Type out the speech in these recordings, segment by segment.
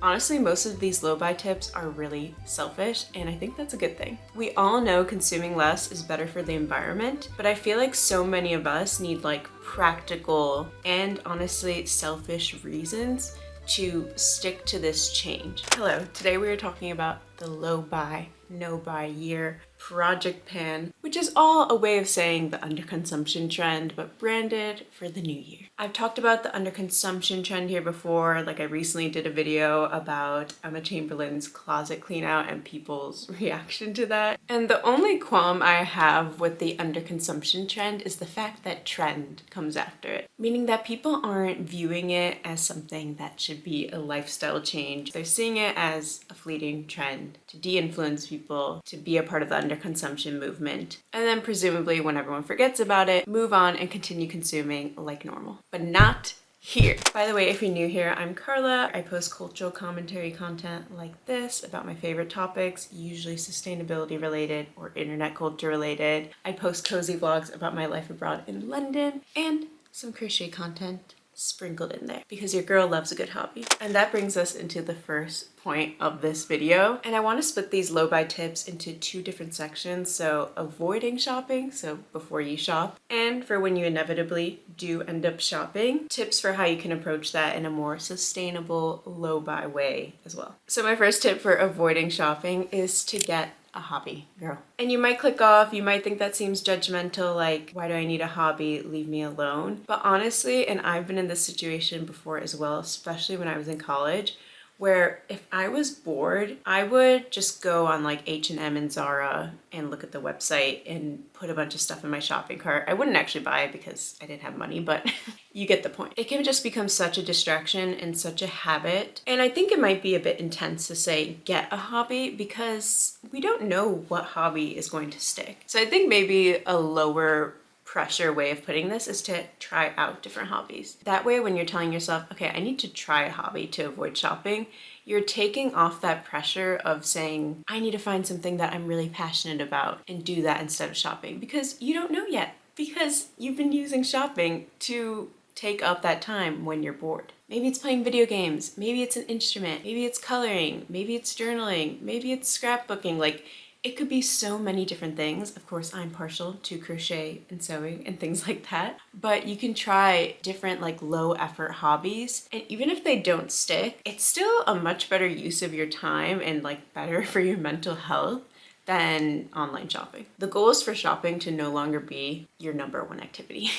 Honestly, most of these low buy tips are really selfish, and I think that's a good thing. We all know consuming less is better for the environment, but I feel like so many of us need like practical and honestly selfish reasons to stick to this change. Hello, today we are talking about the low buy, no buy year project pan, which is all a way of saying the underconsumption trend, but branded for the new year. I've talked about the underconsumption trend here before, like I recently did a video about Emma Chamberlain's closet clean out and people's reaction to that. And the only qualm I have with the underconsumption trend is the fact that trend comes after it, meaning that people aren't viewing it as something that should be a lifestyle change. They're seeing it as a fleeting trend to de-influence people, to be a part of the underconsumption movement, and then presumably when everyone forgets about it, move on and continue consuming like normal. But not here. By the way, if you're new here, I'm Carla. I post cultural commentary content like this about my favorite topics, usually sustainability related or internet culture related. I post cozy vlogs about my life abroad in London and some crochet content sprinkled in there because your girl loves a good hobby. And that brings us into the first point of this video. And I want to split these low buy tips into two different sections. So avoiding shopping, so before you shop, and for when you inevitably do end up shopping, tips for how you can approach that in a more sustainable low buy way as well. So my first tip for avoiding shopping is to get a hobby, girl. And you might click off, you might think that seems judgmental, like, why do I need a hobby? Leave me alone. But honestly, and I've been in this situation before as well, especially when I was in college, where if I was bored, I would just go on like H&M and Zara and look at the website and put a bunch of stuff in my shopping cart. I wouldn't actually buy it because I didn't have money, but you get the point. It can just become such a distraction and such a habit. And I think it might be a bit intense to say get a hobby because we don't know what hobby is going to stick. So I think maybe a lower pressure way of putting this is to try out different hobbies. That way, when you're telling yourself, okay, I need to try a hobby to avoid shopping, you're taking off that pressure of saying, I need to find something that I'm really passionate about and do that instead of shopping, because you don't know yet, because you've been using shopping to take up that time when you're bored. Maybe it's playing video games, maybe it's an instrument, maybe it's coloring, maybe it's journaling, maybe it's scrapbooking. Like, it could be so many different things. Of course, I'm partial to crochet and sewing and things like that, but you can try different like low effort hobbies. And even if they don't stick, it's still a much better use of your time and like better for your mental health than online shopping. The goal is for shopping to no longer be your number one activity.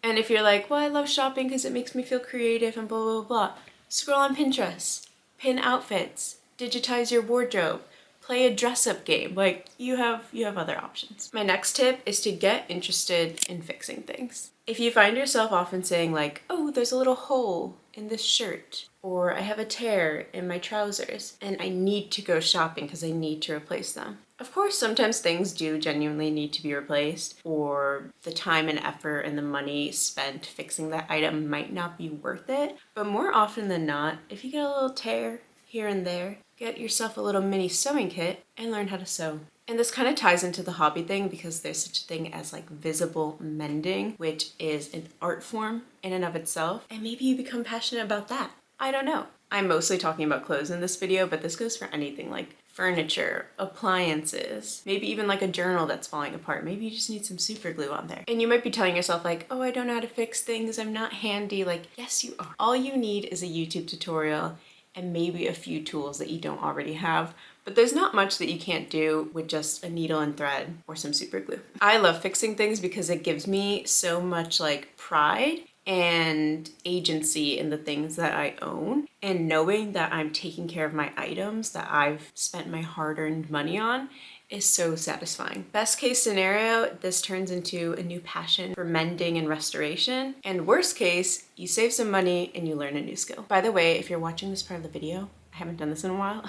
And if you're like, well, I love shopping because it makes me feel creative and blah, blah, blah, scroll on Pinterest, pin outfits, digitize your wardrobe, play a dress-up game. Like, you have other options. My next tip is to get interested in fixing things. If you find yourself often saying like, oh, there's a little hole in this shirt, or I have a tear in my trousers and I need to go shopping because I need to replace them. Of course, sometimes things do genuinely need to be replaced, or the time and effort and the money spent fixing that item might not be worth it. But more often than not, if you get a little tear here and there, get yourself a little mini sewing kit and learn how to sew. And this kind of ties into the hobby thing because there's such a thing as like visible mending, which is an art form in and of itself. And maybe you become passionate about that. I don't know. I'm mostly talking about clothes in this video, but this goes for anything like furniture, appliances, maybe even like a journal that's falling apart. Maybe you just need some super glue on there. And you might be telling yourself like, oh, I don't know how to fix things. I'm not handy. Like, yes, you are. All you need is a YouTube tutorial and maybe a few tools that you don't already have. But there's not much that you can't do with just a needle and thread or some super glue. I love fixing things because it gives me so much like pride and agency in the things that I own, and knowing that I'm taking care of my items that I've spent my hard-earned money on is so satisfying. Best case scenario, this turns into a new passion for mending and restoration. And worst case, you save some money and you learn a new skill. By the way, if you're watching this part of the video, I haven't done this in a while,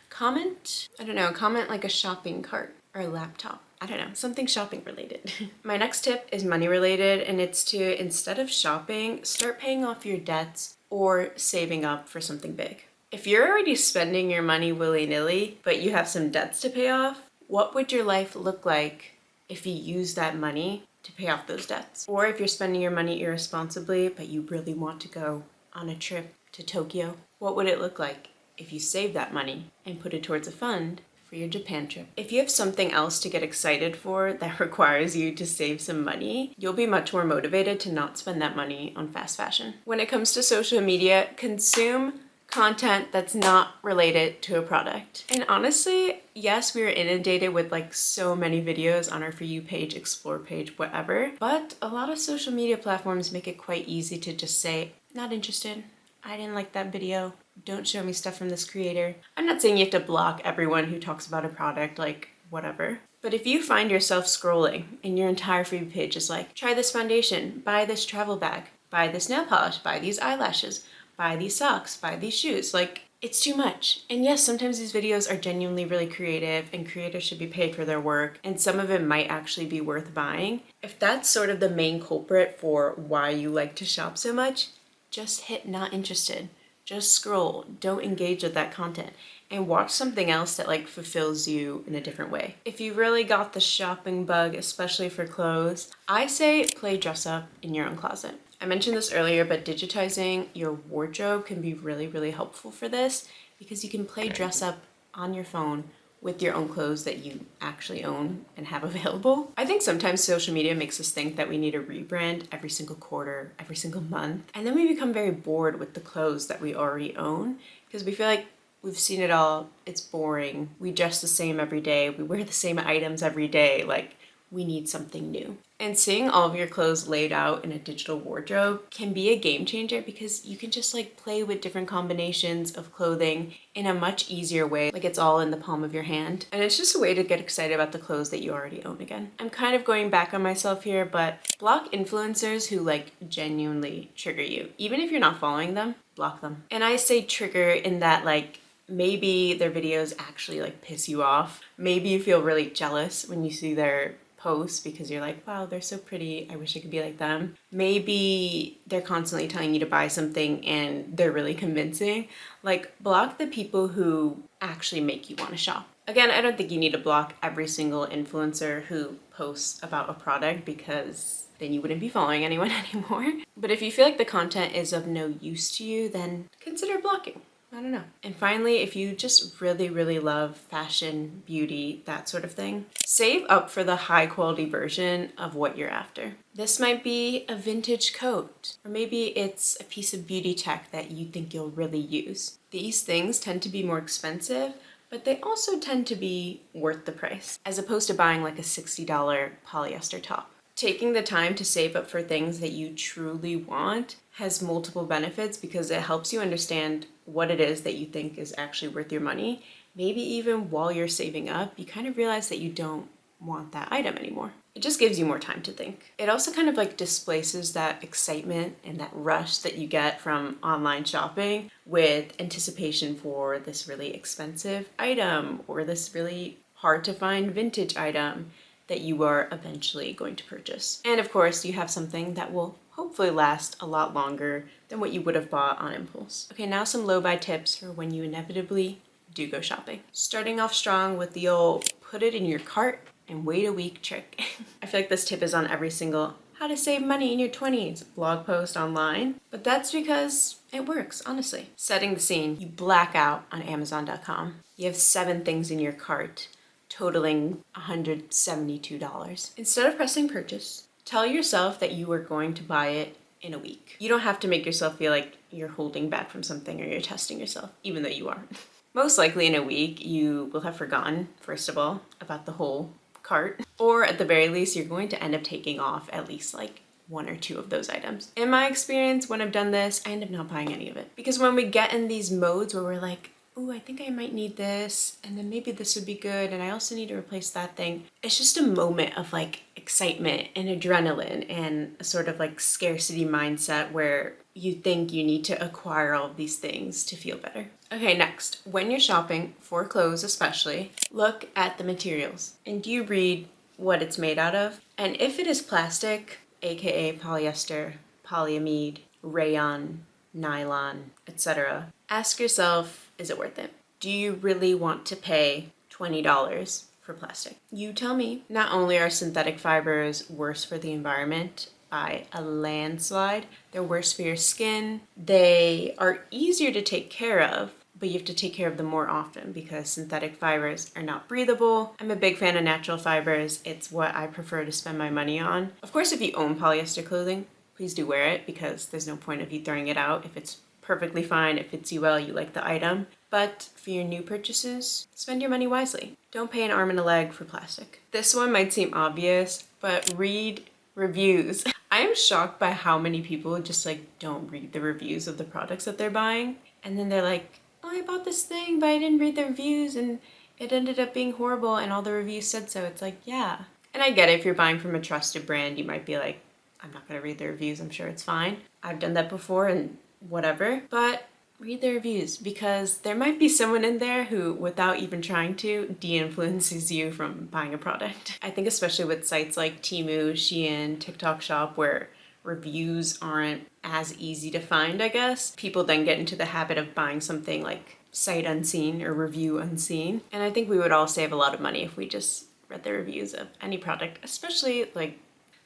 comment like a shopping cart or a laptop. I don't know, something shopping related. My next tip is money related, and it's to, instead of shopping, start paying off your debts or saving up for something big. If you're already spending your money willy-nilly, but you have some debts to pay off, what would your life look like if you use that money to pay off those debts? Or if you're spending your money irresponsibly, but you really want to go on a trip to Tokyo, what would it look like if you save that money and put it towards a fund for your Japan trip. If you have something else to get excited for that requires you to save some money, you'll be much more motivated to not spend that money on fast fashion. When it comes to social media, consume content that's not related to a product. And honestly, yes, we are inundated with like so many videos on our For You page, Explore page, whatever, but a lot of social media platforms make it quite easy to just say, not interested. I didn't like that video. Don't show me stuff from this creator. I'm not saying you have to block everyone who talks about a product, like whatever. But if you find yourself scrolling and your entire For You page is like, try this foundation, buy this travel bag, buy this nail polish, buy these eyelashes, buy these socks, buy these shoes, like it's too much. And yes, sometimes these videos are genuinely really creative and creators should be paid for their work, and some of it might actually be worth buying. If that's sort of the main culprit for why you like to shop so much, just hit not interested. Just scroll, don't engage with that content, and watch something else that like fulfills you in a different way. If you really got the shopping bug, especially for clothes, I say play dress up in your own closet. I mentioned this earlier, but digitizing your wardrobe can be really, really helpful for this because you can play dress up on your phone with your own clothes that you actually own and have available. I think sometimes social media makes us think that we need a rebrand every single quarter, every single month, and then we become very bored with the clothes that we already own because we feel like we've seen it all, it's boring, we dress the same every day, we wear the same items every day, like we need something new. And seeing all of your clothes laid out in a digital wardrobe can be a game changer because you can just like play with different combinations of clothing in a much easier way. Like it's all in the palm of your hand. And it's just a way to get excited about the clothes that you already own again. I'm kind of going back on myself here, but block influencers who like genuinely trigger you. Even if you're not following them, block them. And I say trigger in that like maybe their videos actually like piss you off. Maybe you feel really jealous when you see their posts because you're like, wow, they're so pretty, I wish I could be like them. Maybe they're constantly telling you to buy something and they're really convincing. Like, block the people who actually make you want to shop. Again, I don't think you need to block every single influencer who posts about a product because then you wouldn't be following anyone anymore. But if you feel like the content is of no use to you, then consider blocking. I don't know. And finally, if you just really, really love fashion, beauty, that sort of thing, save up for the high quality version of what you're after. This might be a vintage coat, or maybe it's a piece of beauty tech that you think you'll really use. These things tend to be more expensive, but they also tend to be worth the price, as opposed to buying like a $60 polyester top. Taking the time to save up for things that you truly want has multiple benefits because it helps you understand what it is that you think is actually worth your money. Maybe even while you're saving up, you kind of realize that you don't want that item anymore. It just gives you more time to think. It also kind of like displaces that excitement and that rush that you get from online shopping with anticipation for this really expensive item or this really hard to find vintage item that you are eventually going to purchase. And of course, you have something that will hopefully last a lot longer than what you would have bought on impulse. Okay, now some low buy tips for when you inevitably do go shopping. Starting off strong with the old put it in your cart and wait a week trick. I feel like this tip is on every single how to save money in your 20s blog post online, but that's because it works, honestly. Setting the scene, you black out on Amazon.com. You have 7 things in your cart totaling $172. Instead of pressing purchase, tell yourself that you are going to buy it in a week. You don't have to make yourself feel like you're holding back from something or you're testing yourself, even though you are. Most likely in a week, you will have forgotten, first of all, about the whole cart, or at the very least, you're going to end up taking off at least like 1 or 2 of those items. In my experience, when I've done this, I end up not buying any of it. Because when we get in these modes where we're like, oh, I think I might need this, and then maybe this would be good, and I also need to replace that thing. It's just a moment of like excitement and adrenaline and a sort of like scarcity mindset where you think you need to acquire all of these things to feel better. Okay, next, when you're shopping, for clothes especially, look at the materials. And do you read what it's made out of? And if it is plastic, aka polyester, polyamide, rayon, nylon, etc., ask yourself, is it worth it? Do you really want to pay $20 for plastic? You tell me. Not only are synthetic fibers worse for the environment by a landslide, they're worse for your skin, they are easier to take care of, but you have to take care of them more often because synthetic fibers are not breathable. I'm a big fan of natural fibers. It's what I prefer to spend my money on. Of course, if you own polyester clothing, please do wear it because there's no point of you throwing it out. If it's perfectly fine, it fits you well, you like the item. But for your new purchases, spend your money wisely. Don't pay an arm and a leg for plastic. This one might seem obvious, but read reviews. I am shocked by how many people just like don't read the reviews of the products that they're buying. And then they're like, oh, I bought this thing, but I didn't read the reviews and it ended up being horrible and all the reviews said so. It's like, yeah. And I get it, if you're buying from a trusted brand, you might be like, I'm not gonna read the reviews, I'm sure it's fine. I've done that before and whatever, but read the reviews because there might be someone in there who, without even trying to, de-influences you from buying a product. I think especially with sites like Temu, Shein, TikTok Shop, where reviews aren't as easy to find, I guess, people then get into the habit of buying something like sight unseen or review unseen. And I think we would all save a lot of money if we just read the reviews of any product, especially like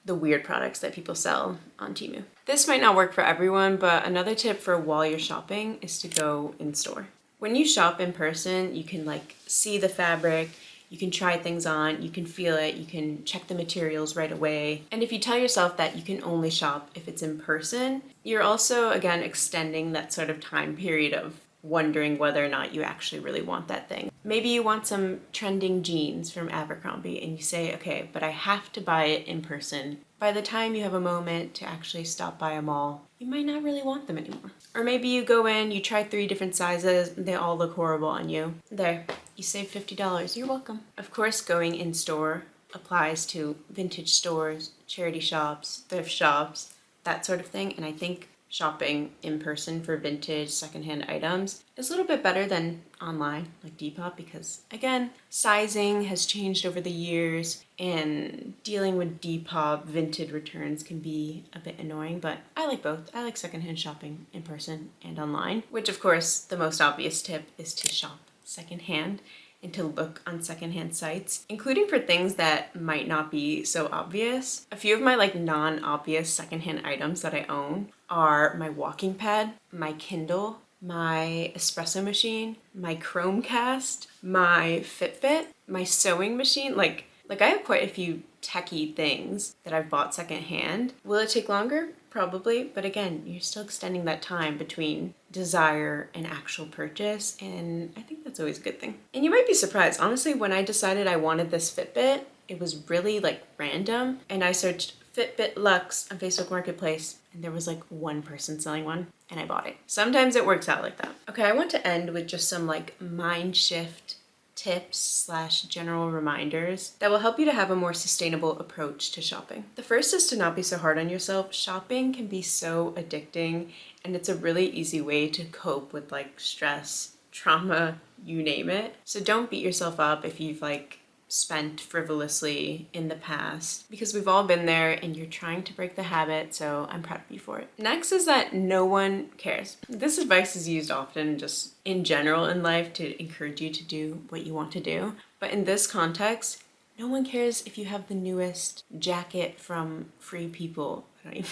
the weird products that people sell on Temu. This might not work for everyone, but another tip for while you're shopping is to go in store. When you shop in person, you can like see the fabric, you can try things on, you can feel it, you can check the materials right away. And if you tell yourself that you can only shop if it's in person, you're also, again, extending that sort of time period of wondering whether or not you actually really want that thing. Maybe you want some trending jeans from Abercrombie and you say, okay, but I have to buy it in person. By the time you have a moment to actually stop by a mall, you might not really want them anymore. Or maybe you go in, you try 3 different sizes, they all look horrible on you. There, you save $50, you're welcome. Of course, going in store applies to vintage stores, charity shops, thrift shops, that sort of thing. And I think shopping in person for vintage secondhand items is a little bit better than online, like Depop, because again, sizing has changed over the years and dealing with Depop vintage returns can be a bit annoying, but I like both. I like secondhand shopping in person and online, which of course the most obvious tip is to shop secondhand and to look on secondhand sites, including for things that might not be so obvious. A few of my like non-obvious secondhand items that I own are my walking pad, my Kindle, my espresso machine, my Chromecast, my Fitbit, my sewing machine. Like I have quite a few techie things that I've bought secondhand. Will it take longer? Probably, but again, you're still extending that time between desire and actual purchase, and I think that's always a good thing. And you might be surprised, honestly, when I decided I wanted this Fitbit, it was really like random, and I searched Fitbit Luxe on Facebook Marketplace, and there was like one person selling one, and I bought it. Sometimes it works out like that. Okay, I want to end with just some like mind shift tips / general reminders that will help you to have a more sustainable approach to shopping. The first is to not be so hard on yourself. Shopping can be so addicting and it's a really easy way to cope with like stress, trauma, you name it. So don't beat yourself up if you've like spent frivolously in the past, because we've all been there and you're trying to break the habit, so I'm proud of you for it. Next is that no one cares. This advice is used often just in general in life to encourage you to do what you want to do, but in this context, no one cares if you have the newest jacket from Free People. I'm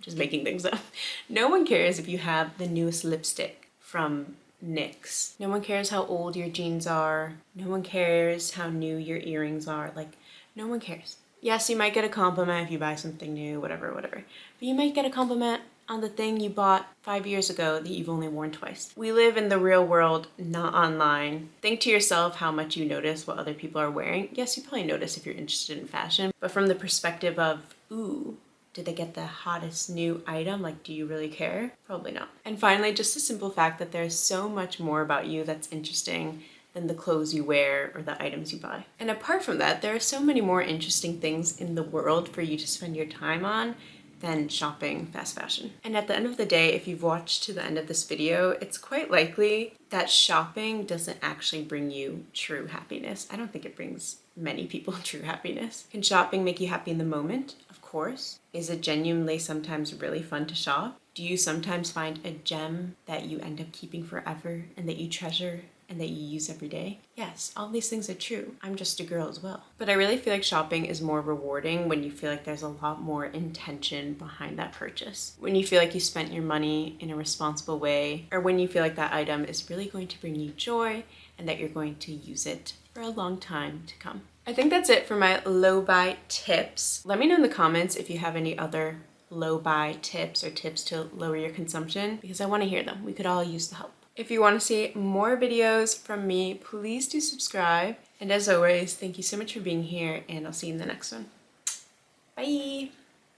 just making things up. No one cares if you have the newest lipstick from NYX. No one cares how old your jeans are. No one cares how new your earrings are. Like, no one cares. Yes, you might get a compliment if you buy something new, whatever. But you might get a compliment on the thing you bought 5 years ago that you've only worn twice. We live in the real world, not online. Think to yourself how much you notice what other people are wearing. Yes, you probably notice if you're interested in fashion, but from the perspective of, ooh, did they get the hottest new item? Like, do you really care? Probably not. And finally, just the simple fact that there's so much more about you that's interesting than the clothes you wear or the items you buy. And apart from that, there are so many more interesting things in the world for you to spend your time on than shopping fast fashion. And at the end of the day, if you've watched to the end of this video, it's quite likely that shopping doesn't actually bring you true happiness. I don't think it brings many people true happiness. Can shopping make you happy in the moment? Of course. Is it genuinely sometimes really fun to shop? Do you sometimes find a gem that you end up keeping forever and that you treasure and that you use every day. Yes, all these things are true. I'm just a girl as well. But I really feel like shopping is more rewarding when you feel like there's a lot more intention behind that purchase. When you feel like you spent your money in a responsible way, or when you feel like that item is really going to bring you joy and that you're going to use it for a long time to come. I think that's it for my low buy tips. Let me know in the comments if you have any other low buy tips or tips to lower your consumption, because I want to hear them. We could all use the help. If you want to see more videos from me, please do subscribe. And as always, thank you so much for being here, and I'll see you in the next one. Bye!